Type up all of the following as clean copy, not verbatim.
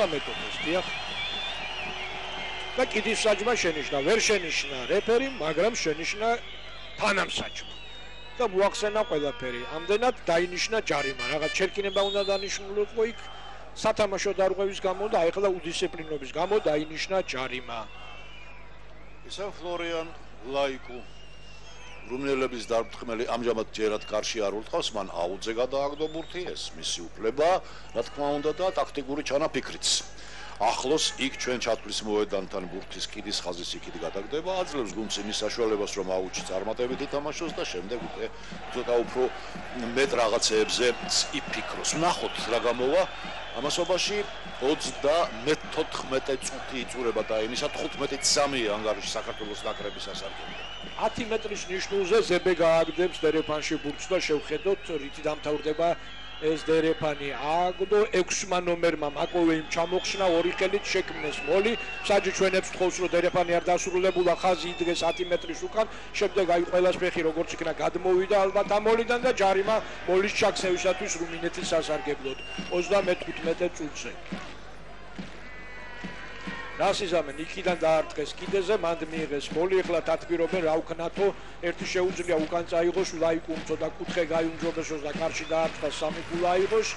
ეხლა მეტოქეს დიახ და კიდის საჭმა შენიშნა ვერ შენიშნა რეფერი მაგრამ შენიშნა თანამსაჭმა და მოახსენა ყველაფერი ამდენად დაინიშნა ჯარიმა რაღაც ჩერკინება უნდა დანიშნულიყო იქ სათამაშო დარღვევის გამო და ეხლა უდისციპლინობის გამო დაინიშნა ჯარიმა ისე ფლორიან ლაიკუ რუმინელების დარბთხმელი ამჟამად ჯერად კარში არ ურტყავს მან აუძე გადააგდო ბურთი ეს მისი უფლება რა თქმა უნდა და ტაქტიკური ჩანაფიქრიც ახლოს იქ ჩვენ ჩათვლის მოედანთან ბურთის კიდის ხაზის იქით გადაგდება აძლევს გუნდს იმის საშუალებას რომ აუჩი წარმატებით ითამაშოს და შემდეგ უკვე ცოტა უფრო მეტ რაღაცეებზე იფიქროს ვნახოთ რა გამოვა ამასობაში 34 წუთი იწურება და იმისა 15-3 ანგარიში საქართველოს ნაკრების სასარგებლოდ 10 მეტრის ნიშნულზე ზებე გააგდებს დერეფანში ბურთს და შევხედოთ რითი დამთავრდება ეს დერეფანი აგდო 6 ნომერმა მაკოვეიმ ჩამოხსნა ორი ხელით შექმნეს მოლი საჯი ჩვენებს თხოვს რომ დერეფანი არ დასრულებულა ხაზი იდგეს 10 მეტრის უკან შემდეგ აი ყველას ფეხი როგორც იქნა გადმოვიდა ალბათ ამ მოლიდან და ჯარიმა მოლის ჩაქცევისათვის რუმინეთის სასარგებლოდ 35 წუთზე რასიზამენ იქიდან დაარტყეს კიდეზე მანდ მიიღეს მოლი ეხლა დათბირობენ რა უკნათო ერთი შეუძლია უკან წაიღოს ლაიკუ ცოტა კუთხე გაიუმჯობესოს და კარში დაარტყას სამი გულ აიღოს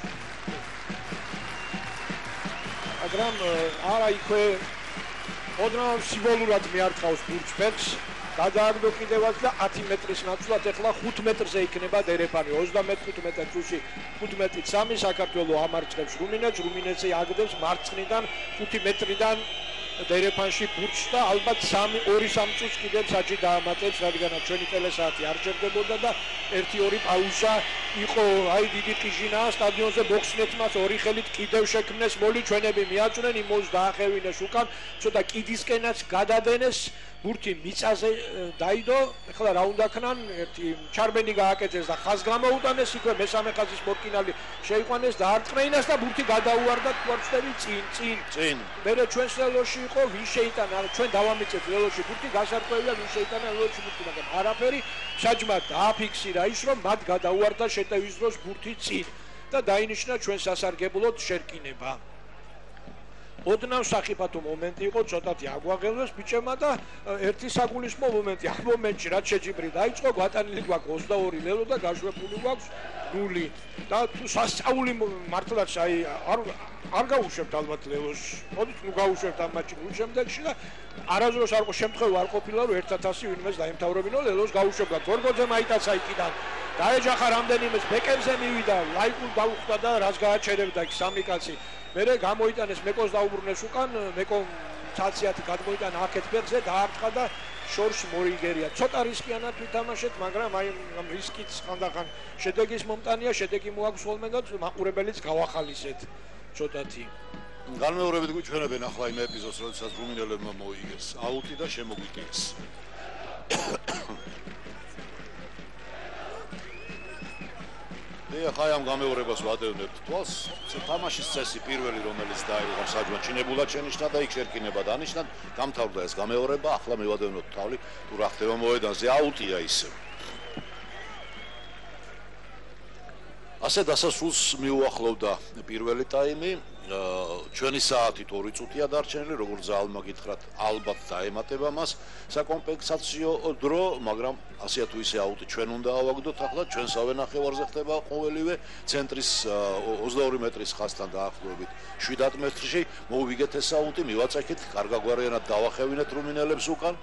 მაგრამ არა იქვე ოდნავ სიმბოლურად მიარტყავს ბურთს გადააგდო კიდევაც და 10 მეტრის ნაცვლად ეხლა 5 მეტრზე იქნება დერეფანი 35 წუთში 15-3 საქართველოს ამარცხებს რუმინეთს აგდებს მარცხნიდან 5 მეტრიდან დერეფანში ბურთს და ალბათ 2-3 წუთს კიდევ საჭი დაამატებს რადგანაც ჩვენი ტელესაათი არ ჯერდებოდა და 1-2 პაუზა იყო აი დიდი ყიჟინაა სტადიონზე ბოქსნეთმაც ორი ხელით კიდევ შექმნეს მოლი ჩვენები მიაწვნენ იმოს დაახევინეს უკან ცოტა კიდისკენაც გადადენეს ბურთი მიწაზე დაიდო ეხლა რა უნდა ქნან ერთი ჩარბენი გააკეთეს და ხაზ გამოუტანეს იქვე მესამე ხაზის მორკინალი შეიყვანეს და არტყნეინას და ბურთი გადაუარდა თვალწები წინ მერე ჩვენ სელოში იყო ვინ შეიტანა ჩვენ დავამიწეთ ლელოში ბურთი გასარკვევია ვინ შეიტანა ლელოში ბურთი მაგრამ არაფერი საჯმა დააფიქსირა ის რომ მათ გადაუარდა შეტევის დროს ბურთი წინ და დაინიშნა ჩვენ სასარგებლოდ შერკინება ოდნავ სახიფათო მომენტი იყო ცოტათი აგვაღელვეს ბიჭებმა და ერთი საგულისხმო მომენტი ამ მომენტში რაც შეჯიბრი დაიწყო გვატანილი გვაქვს 22 ლელო და გაშვებული გვაქვს 0 და თუ სასწაული მართლაც აი არ გაუშვებთ ალბათ ლელოს მოდით ნუ გაუშვებთ ამ მატჩში გულ შემდეგში და არაზროს არ ყო შემთხვევა არ ყოფილა რომ 1000 ვინმეს დაემთავრებინო ლელოს გაუშვებდა გორგოძე მაიტაცა იქიდან დაეჯახა რამდენიმეს ბეკებზე მივიდა ლაიკულ დაუხვდა და რას გააჩერებდა იქ სამი კაცი მერე გამოიტანეს მეკოს დაუბრუნეს უკან მეკო ცაციათი გადმოიტანა აქეთ ფეხზე დაარტყა და შორს მორიგერია ცოტა რისკიანად ვითამაშეთ მაგრამ აი ამ რისკიც ხანდახან შედეგის მომტანია შედეგი მოაქვს ხოლმე და მაყურებელიც გავახალისეთ ცოტათი განმეორებით გვიჩვენებენ ახლა იმ ეპიზოდს როდესაც რუმინელებმა მოიგეს აუტი და შემოგვიტიეს ახლა ამ გამეორებას ვადევნებთ თვალს თამაშის წესი პირველი რომელიც დაიღო საჯმა ჩინებულად შენიშნა და იქ შერკინება დანიშნა დამთავრდა ეს გამეორება ახლა მივადევნოთ თავლი თუ რა ხდება მოედანზე აუტია ისე ასე დასასრულს მიუახლოვდა პირველი ტაიმი ჩვენი საათით 2 წუთია დარჩენილი როგორც ზალმა გითხრათ ალბათ დაემატება მას საკომპენსაციო დრო მაგრამ ასეა თუ ისე აუტი ჩვენ უნდა ავაგდოთ ახლა ჩვენსავე ნახევარზე ხდება ყოველივე ცენტრის 22 მეტრის ხაზთან დაახლოებით 7 მეტრში მოვიგეთ ეს აუტი მივაწექით კარგაგვარიანად დავახევინეთ რუმინელებს უკან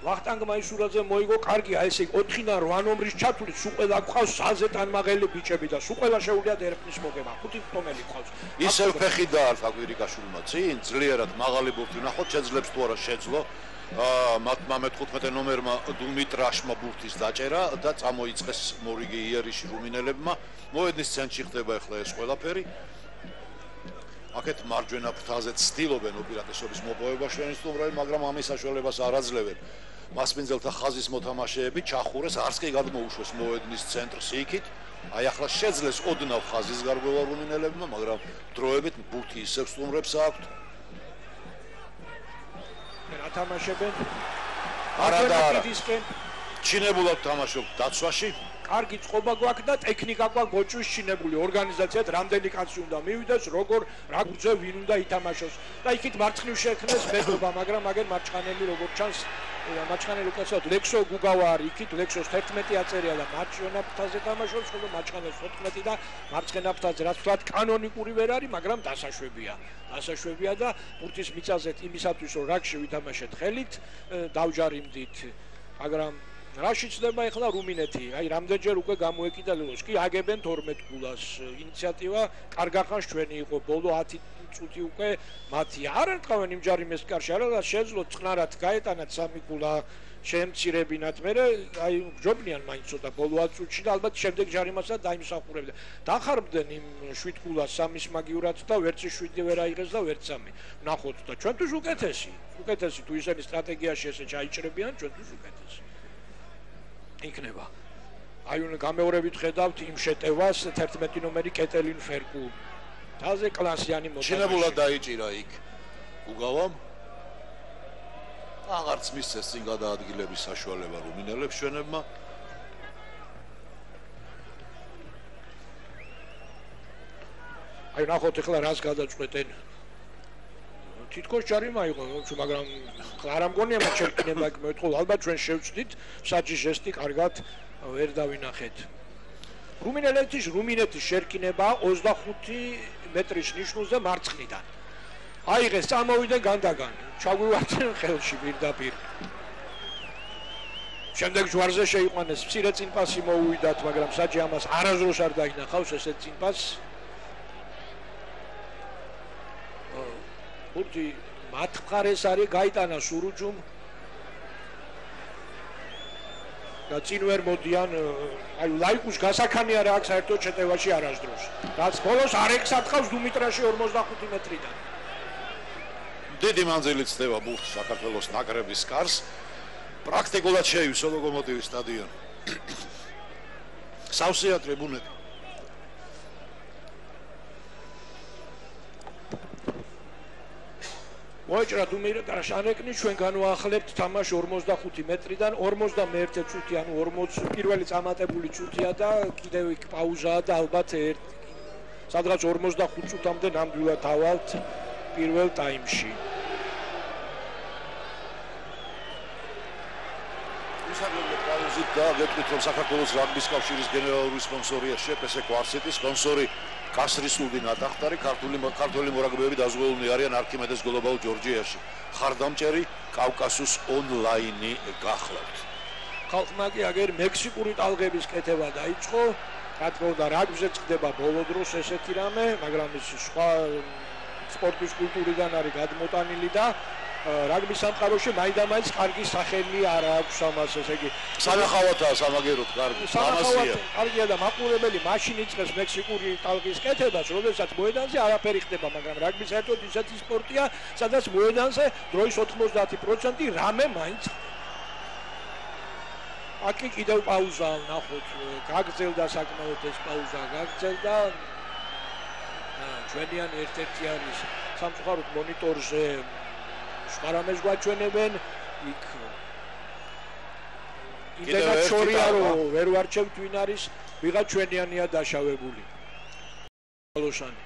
ვახტანგმა ისურაძე მოიგო კარგია ესე 4-დან 8 ნომრის ჩათვლით სულ ყველა გვყავს საზე ტანმაღელი ბიჭები და სულ ყველა შეუძლია დერეფნის მოგება 5 ფტომელი ყავს ისევ ფეხი დაარსა კვირიკაშვილმა წინ ძლიერად მაღალი ბურთი ნახოთ შეძლებს თუ არა შეძლო მათმა მე-15 ნომერმა დუმიტრაშმა ბურთის დაჭერა და წამოიწყეს მორიგი იერიში რუმინელებმა მოედნის ცენტრში ხდება ახლა ეს ყველაფერი აქეთ მარჯვენა ფრთაზე ცდილობენ ოპერატორის მოპოვება ჩვენი სტუმრები მაგრამ ამის საშუალებას არ აძლევენ მასპინძელთა ხაზის მოთამაშეები ჩახურეს არც კი გადმოუშვეს მოედნის ცენტრს იქით აი ახლა შეძლეს ოდნავ ხაზის გარღვევა რუმინელებმა მაგრამ დროებით ბურთი ისევ სტუმრებს აქვთ ათამაშებენ არა ჩინებულად თამაშობ დაცვაში კარგი წყობა გვაქვს და ტექნიკა გვაქვს ბოჭვის შინებული ორგანიზაციად რამდენი კაცი უნდა მივიდეს როგორ რა გრძე ვინ უნდა ითამაშოს და იქით მარცხნივ შექმნეს მეთობა მაგრამ აგერ მარცხანელი როგორ ჩანს მარცხანელი უკაცრავად ლექსო გუგავა არის იქით ლექსოს 11 აწერია და მარცხენა ფრთაზე თამაშობს ხოლო მარცხენას 14 და მარცხენა ფრთაზე რაც ვთქვათ კანონიკური ვერ არის მაგრამ დასაშვებია და ბურთის მიწაზე იმისათვის რომ რაგში ვითამაშეთ ხელით დავჯარიმდით მაგრამ რაში ცდება ახლა რუმინეთი აი რამდენჯერ უკვე გამოეკიდა ლელოს კი აგებენ 12 გულას ინიციატივა კარგახანს ჩვენი იყო ბოლო 10 წუთი უკვე მათი არ ერთხავენ იმ ჯარიმეს კარში არა შეძლო წყნარად გაეტანათ 3 გულა შემცირებინათ მე აი ჯობნიან მაინც ცოტა ბოლო 10 წუთში და ალბათ შემდეგ ჯარიმასაც დაიმსახურებდნენ დახარბდნენ იმ 7 გულას 3-ის მაგივრად და ვერც 7 ვერ აიღეს და ვერც 3 ნახოთ და ჩვენთვის უკეთესი თუ ისინი სტრატეგიაში ესე ჩაიჭრებიან ჩვენთვის უკეთესი იქნება აი უნდა გამეორებით ხედავთ იმ შეტევას 11 ნომერი კეტელინ ფერკუ თაზე კლასიანი მოთამაშე შინებულად დაიჭირა იქ გუგავამ აღარც მისცეს წინ გადაადგილების საშუალება რუმინელებს ჩვენებმა აი ნახოთ ახლა რას გადაწყვეტენ თითქოს ჯარიმა იყო მაგრამ არ ამგონია მათ შეეკინება მეთქო ალბათ ჩვენ შევწდით საჯი ჟესტი კარგად ვერ დავინახეთ რუმინეთის შერკინება 25 მეტრის ნიშნულზე მარცხნიდან აიღეს წამოვიდნენ განდაგან ჩაგვივარდნენ ხელში პირდაპირ შემდეგ ჯვარზე შეიყვანეს მცირე წინპასი მოუვიდათ მაგრამ საჯი ამას არასდროს არ დაინახავს ესეთ წინპასს ბურთი მათ მხარეს არის გაიტანა სურუჯუმ და წინ ვერ მოდიან აი ლაიკუს გასახანი არა აქვს საერთოდ შეტევაში არასდროს რაც ბოლოს არ ექსათხავს დუმიტრაში 45 მეტრიდან დიდი მანძილით ხდება ბურთი საქართველოს ნაკრების კარს პრაქტიკულად შეივსო ლოკომოტივის სტადიონი სავსეა ტრიბუნები მოეჭრა დუმიტრა შანეკნი ჩვენ განვაახლებთ თამაში 45 მეტრიდან 51 წუთი ანუ 40 პირველი წამატებული წუთია და კიდევ იქ პაუზაა და ალბათ სადღაც 45 წუთამდე ნამდვილად ავალთ პირველ ტაიმში პაუზით და გეტყვით რომ საქართველოს რაგბის კავშირის გენერალური სპონსორია შეპესე კვარცეტი სპონსორი კასრის სულდი ნატახტარი ქართული მორაგბეები დაზღვეულნი არიან არქიმედეს გლობალ ჯორჯიაში ხარდამჭერი კავკასუს ონლაინი გახლავთ ხალხმა კი აგერ მექსიკური ტალღების კეთება დაიწყო რატომ რაგბზე წდება ბოლო დროს ესეთი რამე მაგრამ ის სხვა სპორტის კულტურიდან არის გადმოტანილი და რაგბის სამყაროში მაინდამაინც კარგი სახელი არ აქვს ამას ესე იგი სანახავათაა სამაგეროთ კარგი ამასია კარგია და მაყურებელი მაშინ იწყებს მექსიკური ტალღის კეთებას როდესაც მოედანზე არაფერი ხდება მაგრამ რაგბი საერთოდ ისეთი სპორტია სადაც მოედანზე დროის 90% რამე მაინც აკი კიდევ პაუზაა ნახოთ გაგრძელდა საკმაოდ ეს პაუზა გაგრძელდა ჩვენიან ერთ-ერთი არის სამწუხაროდ მონიტორზე შარამეს გვაჩვენებენ იქ იმედა შორია რომ ვერ ვარჩევთ ვინ არის ვიღაც ჩვენიანია დაშავებული ლოშანი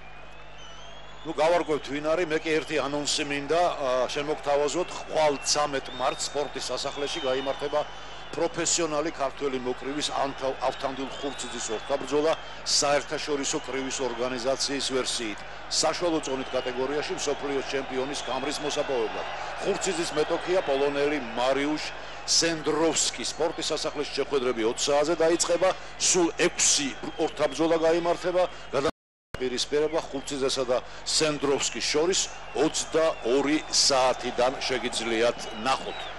ნუ გავარკვევთ ვინ არის მე კი ერთი ანონსი მინდა შემოგთავაზოთ ხვალ 13 მარტს სპორტის სასახლეში გაიმართება პროფესიონალი ქართველი მოკრივის ავთანდილ ხურციძის ორთაბრძოლა საერთაშორისო კრივის ორგანიზაციის ვერსიით საშუალო წონით კატეგორიაში მსოფლიოს ჩემპიონის გამრის მოსაპოვებლად ხურციძის მეტოქია პოლონელი მარიუშ სენდროვსკი სპორტის სასახლეში შეხვედრები 20 საათზე დაიწყება სულ 6 ორთაბრძოლა გაიმართება პირისპირება ხურციძესა და სენდროვსკის შორის 22 საათიდან შეგიძლიათ ნახოთ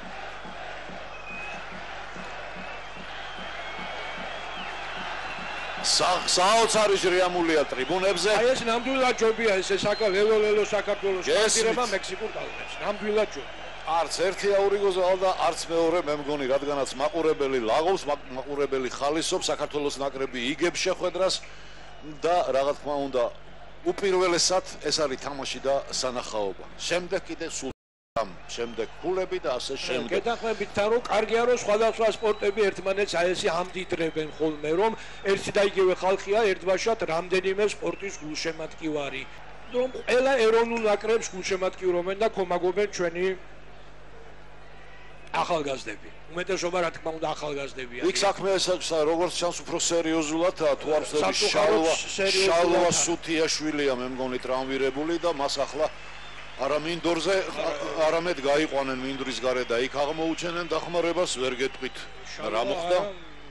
საოცარი ჟრიამულია ტრიბუნებზე. აი ეს ნამდვილად ჯობია ესე ლელო საქართველოს შეგირება მექსიკურ ტალღებს. ნამდვილად ჯობია. არც ერთი აურიგოზე და არც მეორე მე მგონი რადგანაც მაყურებელი ლაღობს, მაყურებელი ხალისობს, საქართველოს ნაკრები იგებს შეხვედრას და რა თქმა უნდა უპირველესად ეს არის თამაში და სანახაობა. შემდეგ კიდე შემდეგ ქულები და ასე შემდეგ. გეთანხმებით თან რომ კარგია რომ სხვადასხვა სპორტები ერთმანეთს აი ესე ამდიდრებენ ხოლმე რომ ერთი და იგივე ხალხია ერთბაშად რამდენიმე სპორტის გულშემატკივარი. რომ ყველა ეროვნულ ნაკრებს გულშემატკივრობენ და კომაგობენ ჩვენი ახალგაზრდები. უმეტესობა რა თქმა უნდა ახალგაზრდებია. იქ საქმე როგორც ჩანს უფრო სერიოზულად თუ არ ვცდები შალვა სუთიაშვილია მე მგონი ტრამვირებული და მას ახლა არა მინდორზე არამედ გაიყვანენ მინდვრის გარეთ და იქ აღმოუჩენენ დახმარებას ვერ გეტყვით რა მოხდა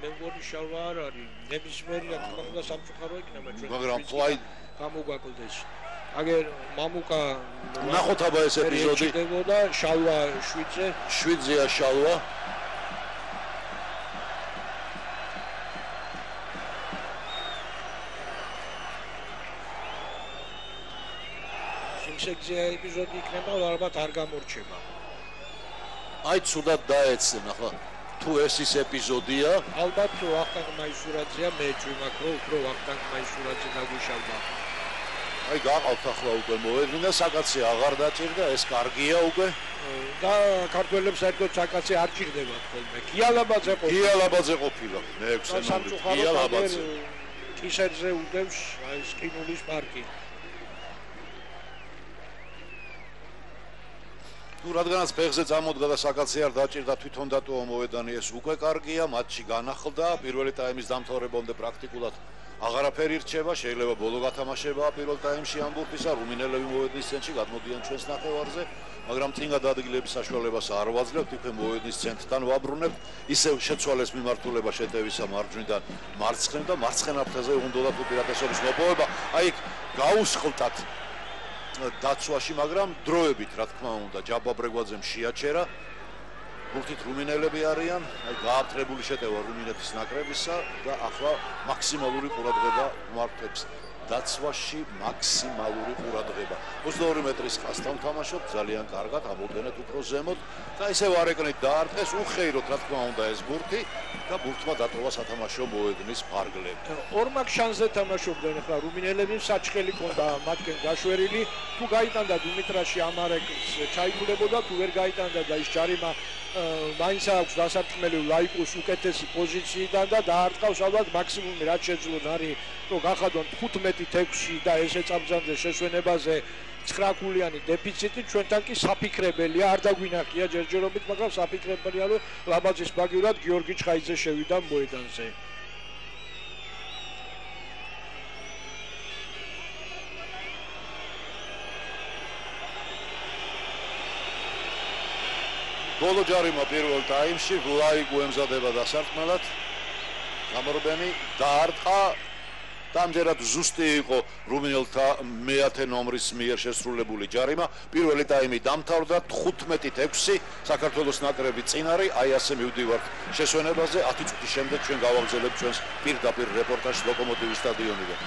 მე მგონი შალვა არ არის ნებისმიერი რა თქმა უნდა სამწუხარო იქნება ჩვენ მაგრამ ფლაი გამოგვაკლდეს აგერ მამუკა ნახოთ აბა ეს ეპიზოდი და შალვა 7-ზეა შალვა სექცია ეპიზოდი იქნება, ალბათ არ გამორჩება. აი ცუდად დაეცემ ახლა. თუ ეს ის ეპიზოდია, ალბათ ვახტანგ მაისურაძეა მეჭვი მაქვს, რომ უფრო ვახტანგ მაისურაძე დაგვიშალდა. აი გაყავთ ახლა უკვე მოედნი და საკაცი აღარ დაჭირდა, ეს კარგია უკვე. და ქართველებს საერთოდ საკაცი არ ჭირდებათ ხოლმე. გიალაბაძე ყოფილა. მე-6 ნომერი გიალაბაძე. კისერზე უდევს აი სკინულის პარკი. თუ რადგანაც ფეხზე წამოდგა და საკაცი არ დაჭირდა თვითონ დატოვა მოედანი ეს უკვე კარგია მატჩი განახლდა პირველი ტაიმის დამთავრებამდე პრაქტიკულად აღარაფერი რჩება შეიძლება ბოლო გათამაშება პირველ ტაიმში ამბურთისა რუმინელები მოედნის ცენტრში გადმოდიან ჩვენს ნახევარზე მაგრამ წინ გადაადგილების საშუალებას არ ვაძლევთ თითქოს მოედნის ცენტრთან ვაბრუნებთ ისევ შეცვალეს მიმართულება შეტევისა მარჯვნიდან მარცხნიდან და მარცხენა ფრთაზე უნდათ უპირატესობის მოპოვება აი გაუსხლტათ დაცვაში, მაგრამ დროებით, რა თქმა უნდა, ჯაბა ბრეგვაძემ შეაჩერა. გულით რუმინელები არიან, აი გააფრთხილებული შეტევა რუმინეთის ნაკრებისა და ახლა მაქსიმალური ყურადღება მართებს დაცვაში მაქსიმალური ყურადღება. 22 მეტრის ხასთან თამაშობ, ძალიან კარგად, ამოდენეთ უფრო ზემოთ და ისევ არეკნით დაარტყეს, უხეიროთ, რა თქმა უნდა, ეს ბურთი და ბურთმა დატოვა სათამაშო მოედნის ფარგლები. ორმაგ შანსზე თამაშობდნენ ახლა რუმინელები საჩხელი ქონდა მათგან გაშვერილი, თუ გაიტანდა დიმიტრაში ამარეკს ჩაიკულებოდა, თუ ვერ გაიტანდა და ის ჯარიმა მაინც აქვს დასარტყმელი ლაიკუს უკეთესი პოზიციიდან და დაარტყავს ალბათ მაქსიმუმი რაც შეძლონ არის რომ გახადონ 15-6 და ესე წამბრძანზე შესვენებაზე 9 ქულიანი დეფიციტი ჩვენთან კი საფიქრებელია არ დაგვინახია ჯერჯერობით მაგრამ საფიქრებელია რომ ლაბაძის ბაგიურად გიორგი ჩხაიძე შევიდა მოედანზე ბოლო ჯარიმა პირველ ტაიმში ლაიკუ ემზადება დასარტყმელად გამორბენი დაარტყა დამჯერად ზუსტი იყო რუმინელთა მე-10 ნომრის მიერ შესრულებული ჯარიმა პირველი ტაიმი დამთავრდა 15-6 საქართველოს ნაკრები წინ არის აი ასე მივდივართ შესვენებაზე 10 წუთის შემდეგ ჩვენ გავაგზავნებთ ჩვენს პირდაპირ რეპორტაჟს ლოკომოტივის სტადიონიდან